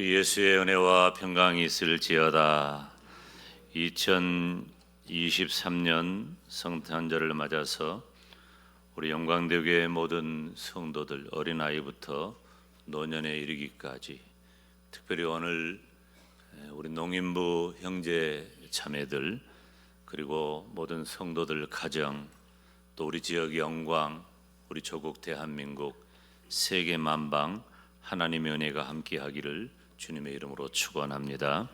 주 예수의 은혜와 평강이 있을지어다. 2023년 성탄절을 맞아서 우리 영광대교회 모든 성도들, 어린아이부터 노년에 이르기까지, 특별히 오늘 우리 농인부 형제 자매들, 그리고 모든 성도들 가정, 또 우리 지역 영광, 우리 조국 대한민국, 세계 만방 하나님의 은혜가 함께하기를 주님의 이름으로 축원합니다.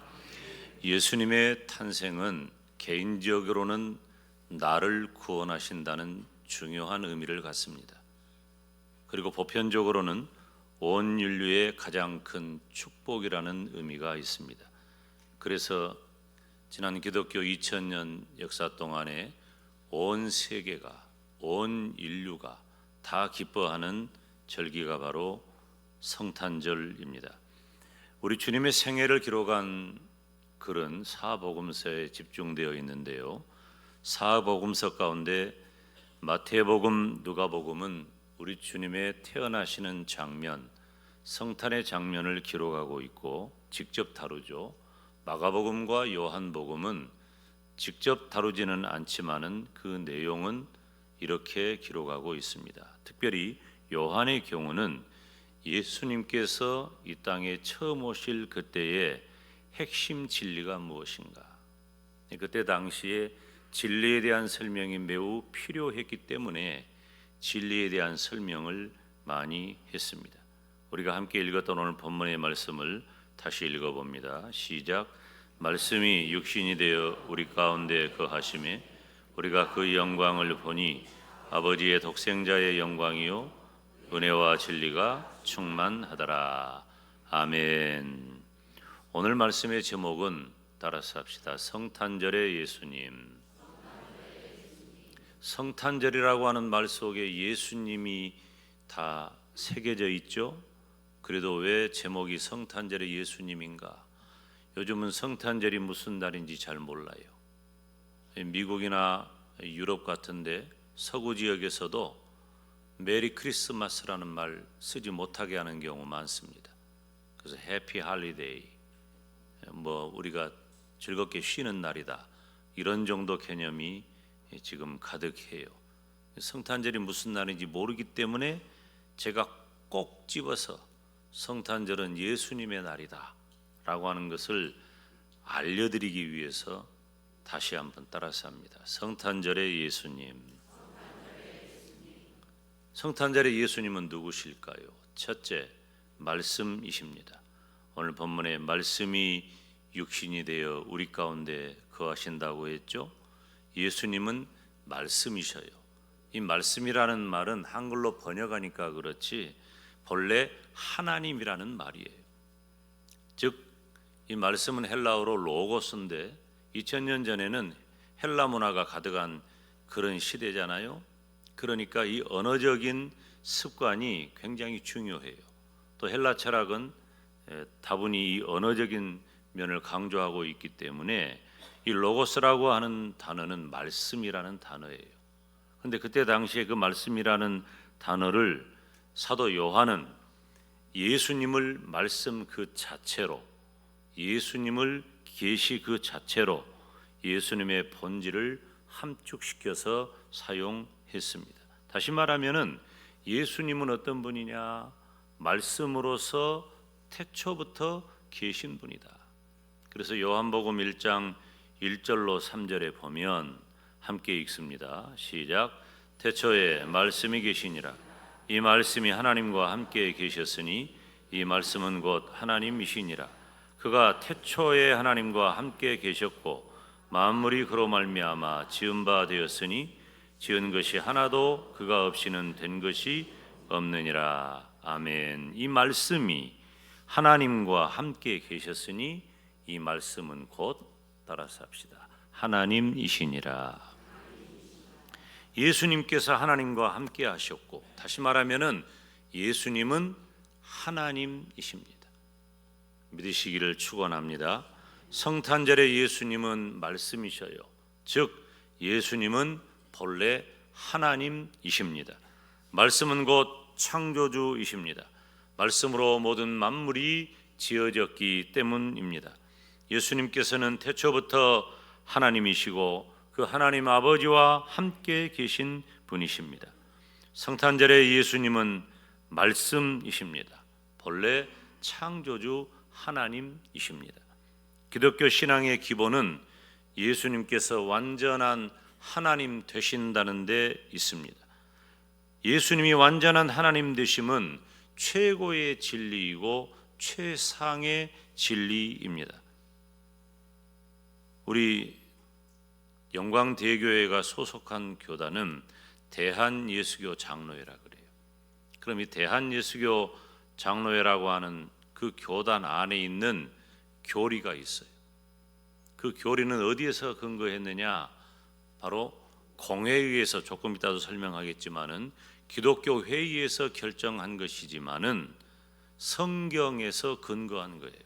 예수님의 탄생은 개인적으로는 나를 구원하신다는 중요한 의미를 갖습니다. 그리고 보편적으로는 온 인류의 가장 큰 축복이라는 의미가 있습니다. 그래서 지난 기독교 2000년 역사 동안에 온 세계가, 온 인류가 다 기뻐하는 절기가 바로 성탄절입니다. 우리 주님의 생애를 기록한 글은 사복음서에 집중되어 있는데요, 사복음서 가운데 마태복음, 누가복음은 우리 주님의 태어나시는 장면, 성탄의 장면을 기록하고 있고 직접 다루죠. 마가복음과 요한복음은 직접 다루지는 않지만은 그 내용은 이렇게 기록하고 있습니다. 특별히 요한의 경우는 예수님께서 이 땅에 처음 오실 그때의 핵심 진리가 무엇인가, 그때 당시에 진리에 대한 설명이 매우 필요했기 때문에 진리에 대한 설명을 많이 했습니다. 우리가 함께 읽었던 오늘 본문의 말씀을 다시 읽어봅니다. 시작. 말씀이 육신이 되어 우리 가운데 거하심에 우리가 그 영광을 보니 아버지의 독생자의 영광이요 은혜와 진리가 충만하더라. 아멘. 오늘 말씀의 제목은 따라서 합시다. 성탄절의 예수님. 성탄절이라고 하는 말 속에 예수님이 다 새겨져 있죠. 그래도 왜 제목이 성탄절의 예수님인가? 요즘은 성탄절이 무슨 날인지 잘 몰라요. 미국이나 유럽 같은데 서구 지역에서도 메리 크리스마스라는 말 쓰지 못하게 하는 경우 많습니다. 그래서 해피 할리데이, 우리가 즐겁게 쉬는 날이다, 이런 정도 개념이 지금 가득해요. 성탄절이 무슨 날인지 모르기 때문에 제가 꼭 집어서 성탄절은 예수님의 날이다 라고 하는 것을 알려드리기 위해서 다시 한번 따라서 합니다. 성탄절의 예수님. 성탄절의 예수님은 누구실까요? 첫째, 말씀이십니다. 오늘 본문에 말씀이 육신이 되어 우리 가운데 거하신다고 했죠. 예수님은 말씀이셔요. 이 말씀이라는 말은 한글로 번역하니까 그렇지 본래 하나님이라는 말이에요. 즉, 이 말씀은 헬라어로 로고스인데 2000년 전에는 헬라 문화가 가득한 그런 시대잖아요. 그러니까 이 언어적인 습관이 굉장히 중요해요. 또 헬라 철학은 다분히 이 언어적인 면을 강조하고 있기 때문에 이 로고스라고 하는 단어는 말씀이라는 단어예요. 그런데 그때 당시에 그 말씀이라는 단어를 사도 요한은 예수님을 말씀 그 자체로, 예수님을 계시 그 자체로 예수님의 본질을 함축시켜서 사용했습니다. 다시 말하면은 예수님은 어떤 분이냐? 말씀으로서 태초부터 계신 분이다. 그래서 요한복음 1장 1절로 3절에 보면 함께 읽습니다. 시작. 태초에 말씀이 계시니라. 이 말씀이 하나님과 함께 계셨으니 이 말씀은 곧 하나님이시니라. 그가 태초에 하나님과 함께 계셨고 만물이 그로 말미암아 지은 바 되었으니 지은 것이 하나도 그가 없이는 된 것이 없느니라. 아멘. 이 말씀이 하나님과 함께 계셨으니 이 말씀은 곧, 따라서 합시다, 하나님이시니라. 예수님께서 하나님과 함께 하셨고, 다시 말하면은 예수님은 하나님이십니다. 믿으시기를 축원합니다. 성탄절의 예수님은 말씀이셔요. 즉 예수님은 본래 하나님이십니다. 말씀은 곧 창조주이십니다. 말씀으로 모든 만물이 지어졌기 때문입니다. 예수님께서는 태초부터 하나님이시고 그 하나님 아버지와 함께 계신 분이십니다. 성탄절의 예수님은 말씀이십니다. 본래 창조주 하나님이십니다. 기독교 신앙의 기본은 예수님께서 완전한 하나님 되신다는 데 있습니다. 예수님이 완전한 하나님 되심은 최고의 진리이고 최상의 진리입니다. 우리 영광대교회가 소속한 교단은 대한예수교 장로회라 그래요. 그럼 이 대한예수교 장로회라고 하는 그 교단 안에 있는 교리가 있어요. 그 교리는 어디에서 근거했느냐? 바로 공회에 의해서, 조금 이따도 설명하겠지만은 기독교 회의에서 결정한 것이지만은 성경에서 근거한 거예요.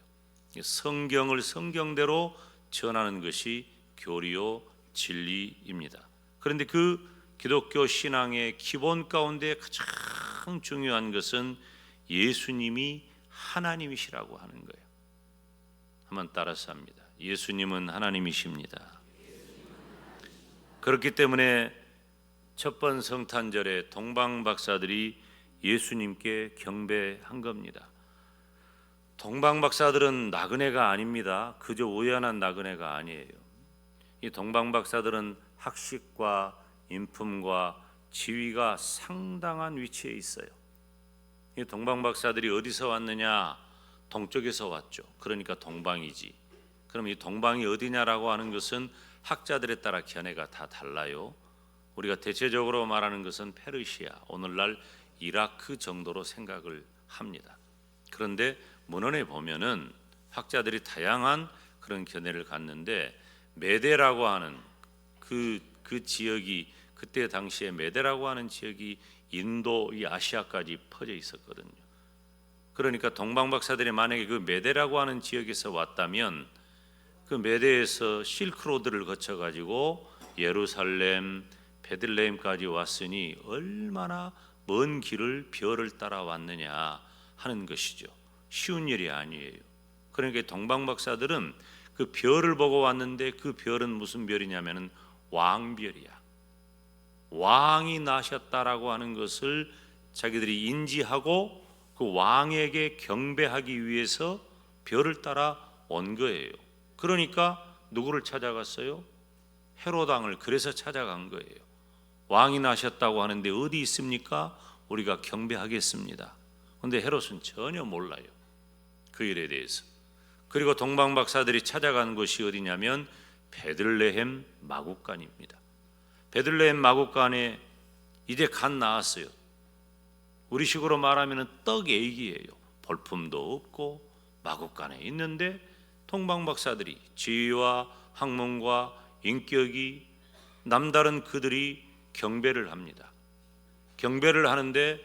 성경을 성경대로 전하는 것이 교리요 진리입니다. 그런데 그 기독교 신앙의 기본 가운데 가장 중요한 것은 예수님이 하나님이시라고 하는 거예요. 한번 따라서 합니다. 예수님은 하나님이십니다. 그렇기 때문에 첫 번 성탄절에 동방박사들이 예수님께 경배한 겁니다. 동방박사들은 나그네가 아닙니다. 그저 우연한 나그네가 아니에요. 이 동방박사들은 학식과 인품과 지위가 상당한 위치에 있어요. 이 동방박사들이 어디서 왔느냐? 동쪽에서 왔죠. 그러니까 동방이지. 그럼 이 동방이 어디냐라고 하는 것은 학자들에 따라 견해가 다 달라요. 우리가 대체적으로 말하는 것은 페르시아, 오늘날 이라크 정도로 생각을 합니다. 그런데 문헌에 보면은 학자들이 다양한 그런 견해를 갖는데, 메데라고 하는 그 지역이, 그때 당시에 메데라고 하는 지역이 인도, 이 아시아까지 퍼져 있었거든요. 그러니까 동방박사들이 만약에 그 메데라고 하는 지역에서 왔다면 그 메데에서 실크로드를 거쳐가지고 예루살렘, 베들레헴까지 왔으니 얼마나 먼 길을 별을 따라 왔느냐 하는 것이죠. 쉬운 일이 아니에요. 그러니까 동방박사들은 그 별을 보고 왔는데, 그 별은 무슨 별이냐면은 왕별이야. 왕이 나셨다라고 하는 것을 자기들이 인지하고 그 왕에게 경배하기 위해서 별을 따라 온 거예요. 그러니까 누구를 찾아갔어요? 헤롯 왕을 그래서 찾아간 거예요. 왕이 나셨다고 하는데 어디 있습니까? 우리가 경배하겠습니다. 그런데 헤롯은 전혀 몰라요, 그 일에 대해서. 그리고 동방박사들이 찾아간 곳이 어디냐면 베들레헴 마구간입니다. 베들레헴 마구간에 이제 갓 나왔어요. 우리식으로 말하면 떡애기예요. 볼품도 없고 마구간에 있는데 동방박사들이 지위와 학문과 인격이 남다른 그들이 경배를 합니다. 경배를 하는데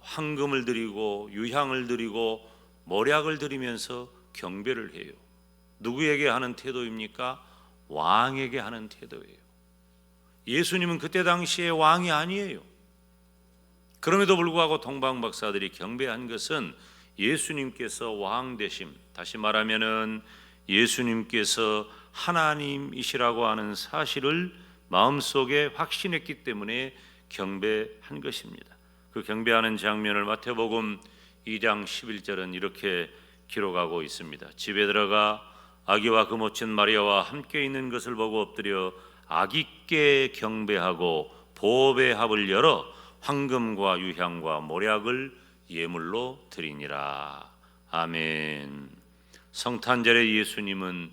황금을 드리고 유향을 드리고 몰약을 드리면서 경배를 해요. 누구에게 하는 태도입니까? 왕에게 하는 태도예요. 예수님은 그때 당시에 왕이 아니에요. 그럼에도 불구하고 동방박사들이 경배한 것은 예수님께서 왕 되심, 다시 말하면은 예수님께서 하나님이시라고 하는 사실을 마음속에 확신했기 때문에 경배한 것입니다. 그 경배하는 장면을 마태복음 2장 11절은 이렇게 기록하고 있습니다. 집에 들어가 아기와 그 모친 마리아와 함께 있는 것을 보고 엎드려 아기께 경배하고 보배의 합을 열어 황금과 유향과 몰약을 예물로 드리니라. 아멘. 성탄절의 예수님은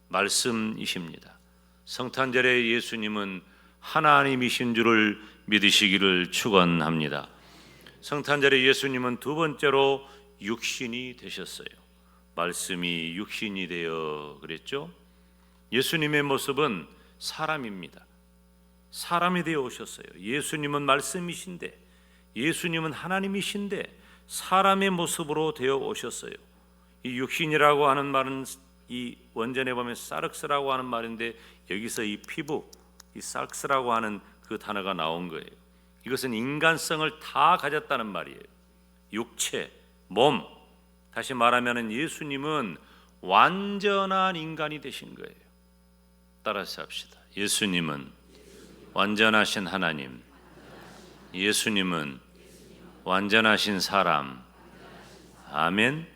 말씀이십니다. 성탄절의 예수님은 하나님이신 줄을 믿으시기를 축원합니다. 성탄절의 예수님은 두 번째로 육신이 되셨어요. 말씀이 육신이 되어 그랬죠. 예수님의 모습은 사람입니다. 사람이 되어 오셨어요. 예수님은 말씀이신데, 예수님은 하나님이신데 사람의 모습으로 되어 오셨어요. 이 육신이라고 하는 말은 이 원전에 보면 사르크스라고 하는 말인데, 여기서 이 피부, 이 사르크스라고 하는 그 단어가 나온 거예요. 이것은 인간성을 다 가졌다는 말이에요. 육체, 몸, 다시 말하면 예수님은 완전한 인간이 되신 거예요. 따라서 합시다. 예수님은 완전하신 하나님, 예수님은 완전하신 사람. 아멘.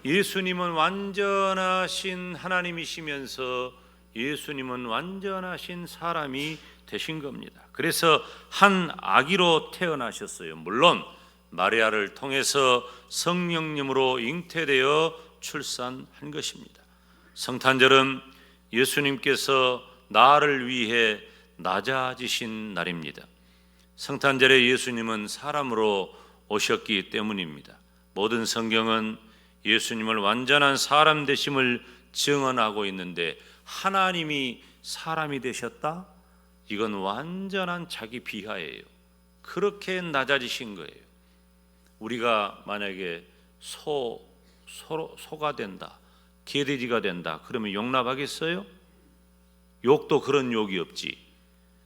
예수님은 완전하신 하나님이시면서 예수님은 완전하신 사람이 되신 겁니다. 그래서 한 아기로 태어나셨어요. 물론 마리아를 통해서 성령님으로 잉태되어 출산한 것입니다. 성탄절은 예수님께서 나를 위해 낮아지신 날입니다. 성탄절에 예수님은 사람으로 오셨기 때문입니다. 모든 성경은 예수님을 완전한 사람 되심을 증언하고 있는데 하나님이 사람이 되셨다? 이건 완전한 자기 비하예요. 그렇게 낮아지신 거예요. 우리가 만약에 소가 된다, 개돼지가 된다, 그러면 용납하겠어요? 욕도 그런 욕이 없지.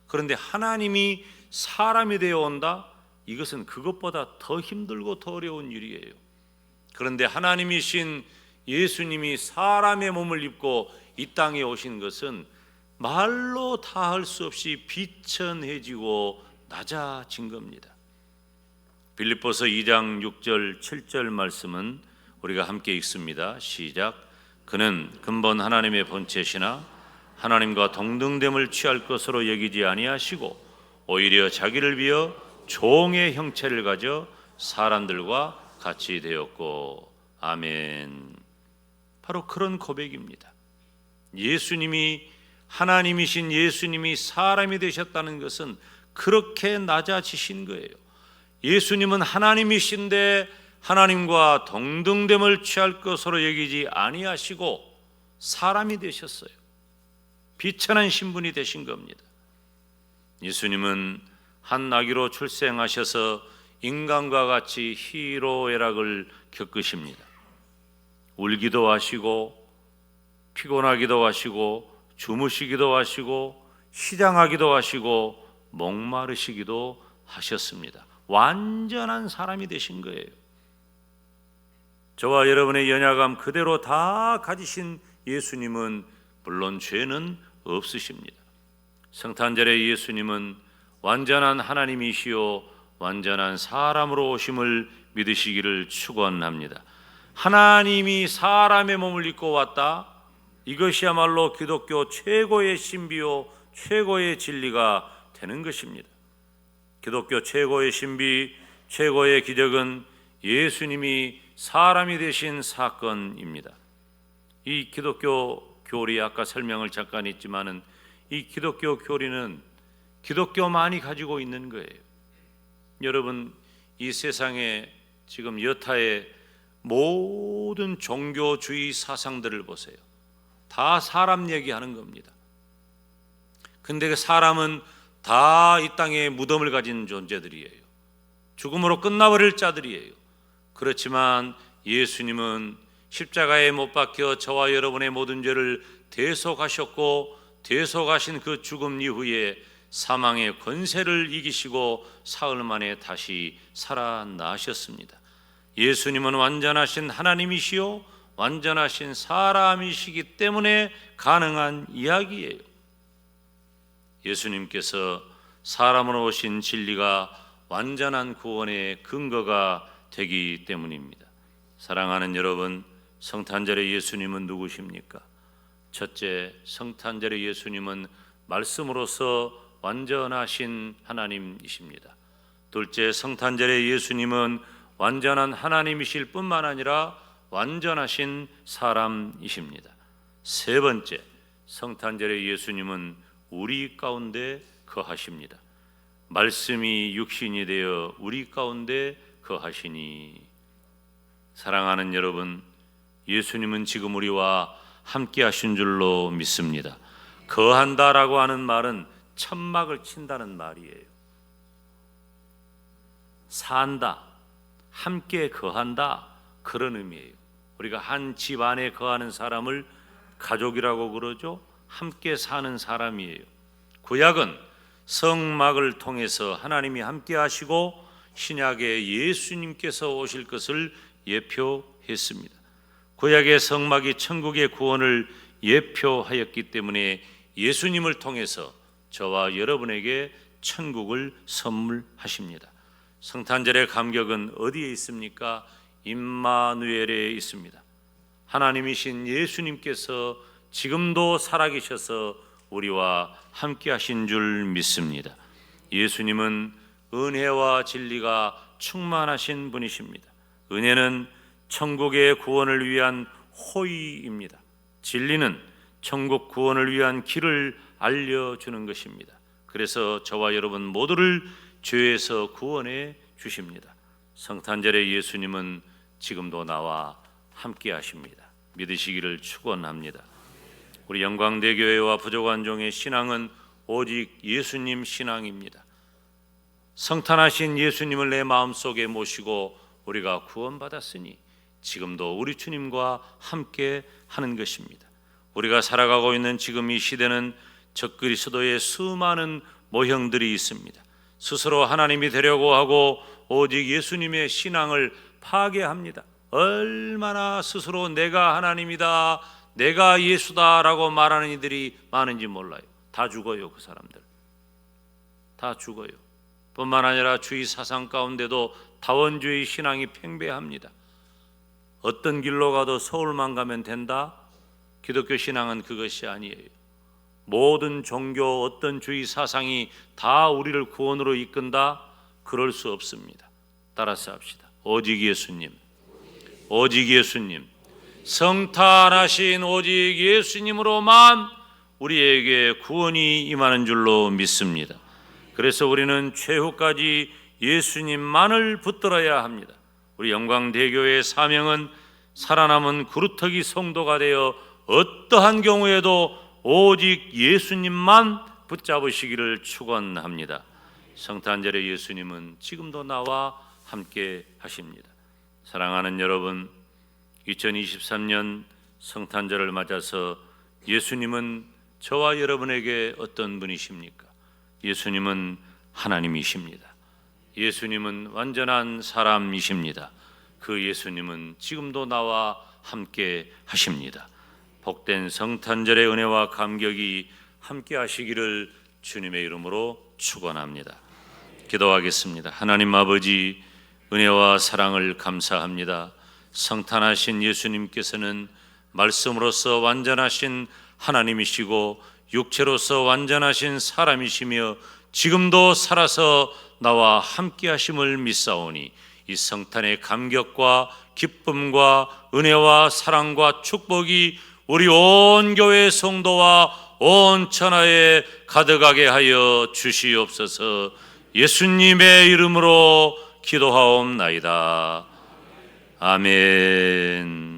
그런데 하나님이 사람이 되어 온다? 이것은 그것보다 더 힘들고 더 어려운 일이에요. 그런데 하나님이신 예수님이 사람의 몸을 입고 이 땅에 오신 것은 말로 다 할 수 없이 비천해지고 낮아진 겁니다. 빌립보서 2장 6절 7절 말씀은 우리가 함께 읽습니다. 시작. 그는 근본 하나님의 본체시나 하나님과 동등됨을 취할 것으로 여기지 아니하시고 오히려 자기를 비어 종의 형체를 가져 사람들과 같이 되었고. 아멘. 바로 그런 고백입니다. 예수님이 하나님이신 예수님이 사람이 되셨다는 것은 그렇게 낮아지신 거예요. 예수님은 하나님이신데 하나님과 동등됨을 취할 것으로 여기지 아니하시고 사람이 되셨어요. 비천한 신분이 되신 겁니다. 예수님은 한 아기로 출생하셔서 인간과 같이 희로애락을 겪으십니다. 울기도 하시고 피곤하기도 하시고 주무시기도 하시고 시장하기도 하시고 목마르시기도 하셨습니다. 완전한 사람이 되신 거예요. 저와 여러분의 연약함 그대로 다 가지신 예수님은 물론 죄는 없으십니다. 성탄절에 예수님은 완전한 하나님이시요 완전한 사람으로 오심을 믿으시기를 축원합니다. 하나님이 사람의 몸을 입고 왔다. 이것이야말로 기독교 최고의 신비요 최고의 진리가 되는 것입니다. 기독교 최고의 신비, 최고의 기적은 예수님이 사람이 되신 사건입니다. 이 기독교 교리, 아까 설명을 잠깐 했지만은 이 기독교 교리는 기독교만이 가지고 있는 거예요. 여러분, 이 세상에 지금 여타의 모든 종교주의 사상들을 보세요. 다 사람 얘기하는 겁니다. 근데 그 사람은 다 이 땅에 무덤을 가진 존재들이에요. 죽음으로 끝나버릴 자들이에요. 그렇지만 예수님은 십자가에 못 박혀 저와 여러분의 모든 죄를 대속하셨고 대속하신 그 죽음 이후에 사망의 권세를 이기시고 사흘 만에 다시 살아나셨습니다. 예수님은 완전하신 하나님이시요 완전하신 사람이시기 때문에 가능한 이야기예요. 예수님께서 사람으로 오신 진리가 완전한 구원의 근거가 되기 때문입니다. 사랑하는 여러분, 성탄절의 예수님은 누구십니까? 첫째, 성탄절의 예수님은 말씀으로서 완전하신 하나님이십니다. 둘째, 성탄절의 예수님은 완전한 하나님이실 뿐만 아니라 완전하신 사람이십니다. 세 번째, 성탄절의 예수님은 우리 가운데 거하십니다. 말씀이 육신이 되어 우리 가운데 거하시니. 사랑하는 여러분, 예수님은 지금 우리와 함께 하신 줄로 믿습니다. 거한다라고 하는 말은 천막을 친다는 말이에요. 산다, 함께 거한다, 그런 의미예요. 우리가 한 집 안에 거하는 사람을 가족이라고 그러죠. 함께 사는 사람이에요. 구약은 성막을 통해서 하나님이 함께 하시고 신약에 예수님께서 오실 것을 예표했습니다. 구약의 성막이 천국의 구원을 예표하였기 때문에 예수님을 통해서 저와 여러분에게 천국을 선물하십니다. 성탄절의 감격은 어디에 있습니까? 임마누엘에 있습니다. 하나님이신 예수님께서 지금도 살아계셔서 우리와 함께 하신 줄 믿습니다. 예수님은 은혜와 진리가 충만하신 분이십니다. 은혜는 천국의 구원을 위한 호의입니다. 진리는 천국 구원을 위한 길을 알려주는 것입니다. 그래서 저와 여러분 모두를 죄에서 구원해 주십니다. 성탄절에 예수님은 지금도 나와 함께 하십니다. 믿으시기를 축원합니다. 우리 영광대교회와 부족한종의 신앙은 오직 예수님 신앙입니다. 성탄하신 예수님을 내 마음속에 모시고 우리가 구원받았으니 지금도 우리 주님과 함께 하는 것입니다. 우리가 살아가고 있는 지금 이 시대는 적그리스도의 수많은 모형들이 있습니다. 스스로 하나님이 되려고 하고 오직 예수님의 신앙을 파괴합니다. 얼마나 스스로 내가 하나님이다, 내가 예수다라고 말하는 이들이 많은지 몰라요. 다 죽어요. 그 사람들 다 죽어요. 뿐만 아니라 주의 사상 가운데도 다원주의 신앙이 팽배합니다. 어떤 길로 가도 서울만 가면 된다? 기독교 신앙은 그것이 아니에요. 모든 종교, 어떤 주의 사상이 다 우리를 구원으로 이끈다? 그럴 수 없습니다. 따라서 합시다. 오직 예수님, 오직 예수님, 성탄하신 오직 예수님으로만 우리에게 구원이 임하는 줄로 믿습니다. 그래서 우리는 최후까지 예수님만을 붙들어야 합니다. 우리 영광대교회의 사명은 살아남은 구루터기 성도가 되어 어떠한 경우에도 오직 예수님만 붙잡으시기를 축원합니다. 성탄절에 예수님은 지금도 나와 함께 하십니다. 사랑하는 여러분, 2023년 성탄절을 맞아서 예수님은 저와 여러분에게 어떤 분이십니까? 예수님은 하나님이십니다. 예수님은 완전한 사람이십니다. 그 예수님은 지금도 나와 함께 하십니다. 복된 성탄절의 은혜와 감격이 함께 하시기를 주님의 이름으로 축원합니다. 기도하겠습니다. 하나님 아버지, 은혜와 사랑을 감사합니다. 성탄하신 예수님께서는 말씀으로서 완전하신 하나님이시고 육체로서 완전하신 사람이시며 지금도 살아서 나와 함께 하심을 믿사오니 이 성탄의 감격과 기쁨과 은혜와 사랑과 축복이 우리 온 교회 성도와 온 천하에 가득하게 하여 주시옵소서. 예수님의 이름으로 기도하옵나이다. 아멘.